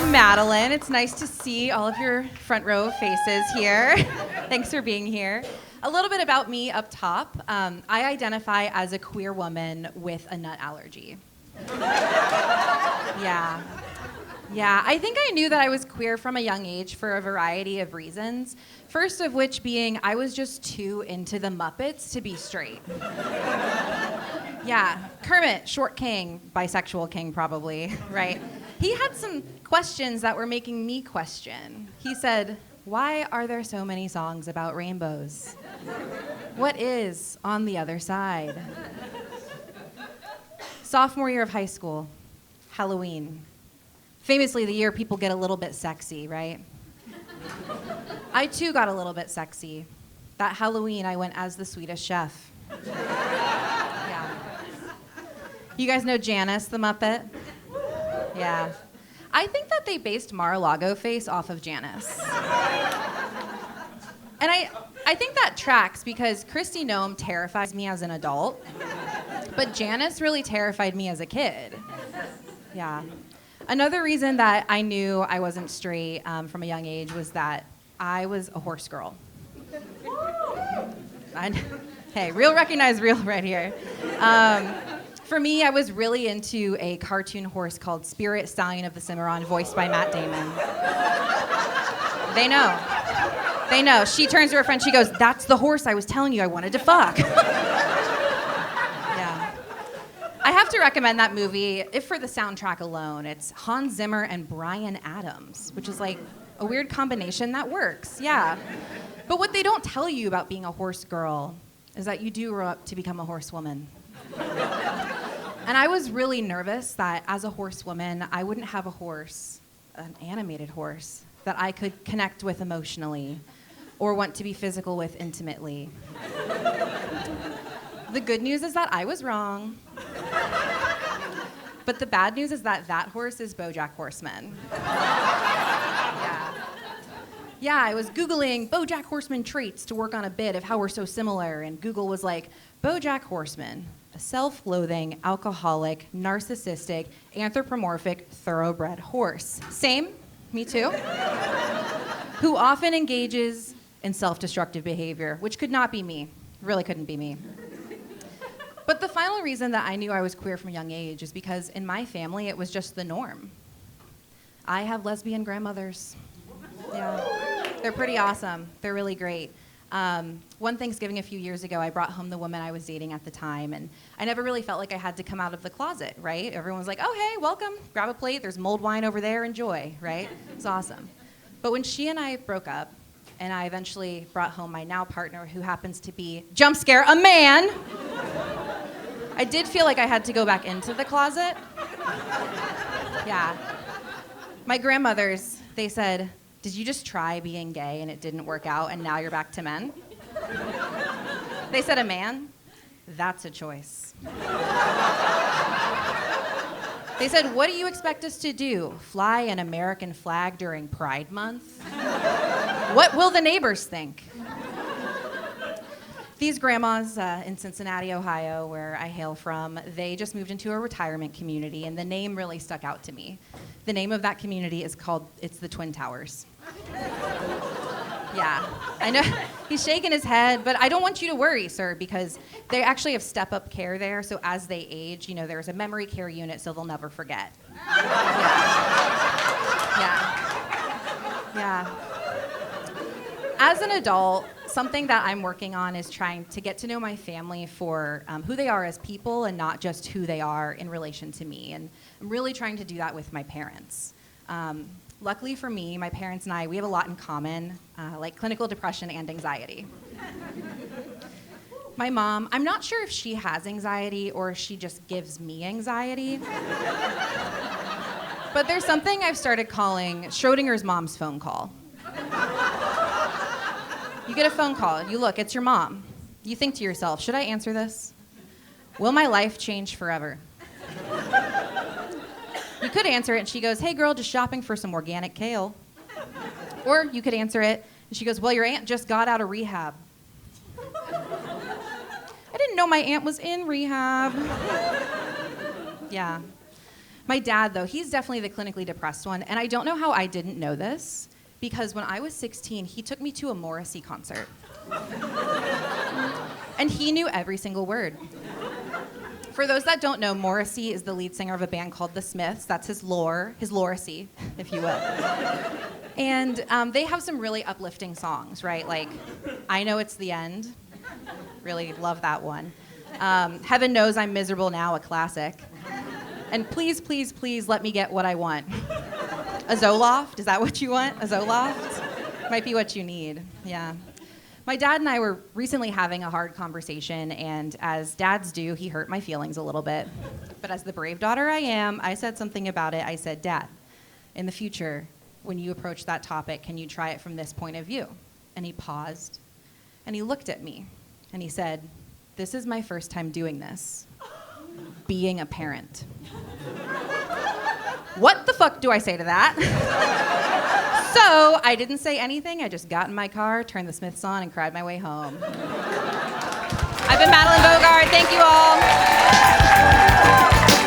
I'm Madeleine. It's nice to see all of your front row faces here. Thanks for being here. A little bit about me up top. I identify as a queer woman with a nut allergy. Yeah. Yeah, I think I knew that I was queer from a young age for a variety of reasons. First of which being I was just too into the Muppets to be straight. Yeah, Kermit, short king, bisexual king probably, right? He had some questions that were making me question. He said, "Why are there so many songs about rainbows? What is on the other side?" Sophomore year of high school, Halloween. Famously the year people get a little bit sexy, right? I too got a little bit sexy. That Halloween I went as the Swedish chef. Yeah. You guys know Janice the Muppet? Yeah. I think that they based Mar-a-Lago face off of Janice. And I think that tracks because Kristi Noem terrifies me as an adult, but Janice really terrified me as a kid. Yeah. Another reason that I knew I wasn't straight from a young age was that I was a horse girl. Hey, real recognize real right here. For me, I was really into a cartoon horse called Spirit Stallion of the Cimarron, voiced by Matt Damon. They know. They know. She turns to her friend, she goes, "That's the horse I was telling you I wanted to fuck." Yeah. I have to recommend that movie, if for the soundtrack alone. It's Hans Zimmer and Bryan Adams, which is like a weird combination that works, yeah. But what they don't tell you about being a horse girl is that you do grow up to become a horsewoman. And I was really nervous that as a horsewoman, I wouldn't have a horse, an animated horse, that I could connect with emotionally or want to be physical with intimately. The good news is that I was wrong. But the bad news is that that horse is BoJack Horseman. Yeah. Yeah, I was Googling BoJack Horseman traits to work on a bit of how we're so similar, and Google was like, BoJack Horseman, a self-loathing, alcoholic, narcissistic, anthropomorphic, thoroughbred horse. Same, me too. Who often engages in self-destructive behavior, which could not be me, really couldn't be me. But the final reason that I knew I was queer from a young age is because in my family, it was just the norm. I have lesbian grandmothers. Yeah, they're pretty awesome. They're really great. One Thanksgiving a few years ago, I brought home the woman I was dating at the time, and I never really felt like I had to come out of the closet, right? Everyone was like, "Oh, hey, welcome, grab a plate, there's mulled wine over there, enjoy," right? It's awesome. But when she and I broke up, and I eventually brought home my now partner, who happens to be, jump scare, a man, I did feel like I had to go back into the closet. Yeah. My grandmothers, they said, "Did you just try being gay and it didn't work out and now you're back to men?" They said, "A man? That's a choice." They said, "What do you expect us to do? Fly an American flag during Pride Month? What will the neighbors think?" These grandmas in Cincinnati, Ohio, where I hail from, they just moved into a retirement community, and the name really stuck out to me. The name of that community is called, it's the Twin Towers. Yeah, I know, he's shaking his head, but I don't want you to worry, sir, because they actually have step-up care there, so as they age, you know, there's a memory care unit, so they'll never forget. Yeah. As an adult, something that I'm working on is trying to get to know my family for who they are as people and not just who they are in relation to me. And I'm really trying to do that with my parents. Luckily for me, my parents and I, we have a lot in common, like clinical depression and anxiety. My mom, I'm not sure if she has anxiety or if she just gives me anxiety. But there's something I've started calling Schrodinger's mom's phone call. You get a phone call, you look, it's your mom. You think to yourself, should I answer this? Will my life change forever? You could answer it and she goes, "Hey girl, just shopping for some organic kale." Or you could answer it and she goes, "Well, your aunt just got out of rehab." I didn't know my aunt was in rehab. Yeah. My dad, though, he's definitely the clinically depressed one, and I don't know how I didn't know this, because when I was 16, he took me to a Morrissey concert. And he knew every single word. For those that don't know, Morrissey is the lead singer of a band called The Smiths. That's his Loracy, if you will. And they have some really uplifting songs, right? Like, I Know It's the End. Really love that one. Heaven Knows I'm Miserable Now, a classic. And Please, Please, Please Let Me Get What I Want. A Zoloft, is that what you want? A Zoloft? Might be what you need, yeah. My dad and I were recently having a hard conversation, and as dads do, he hurt my feelings a little bit. But as the brave daughter I am, I said something about it. I said, Dad, in the future, when you approach that topic, can you try it from this point of view? And he paused, and he looked at me, and he said, this is my first time doing this, being a parent. What the fuck do I say to that? So I didn't say anything. I just got in my car, turned the Smiths on, and cried my way home. I've been Madeleine Bogard. Thank you all.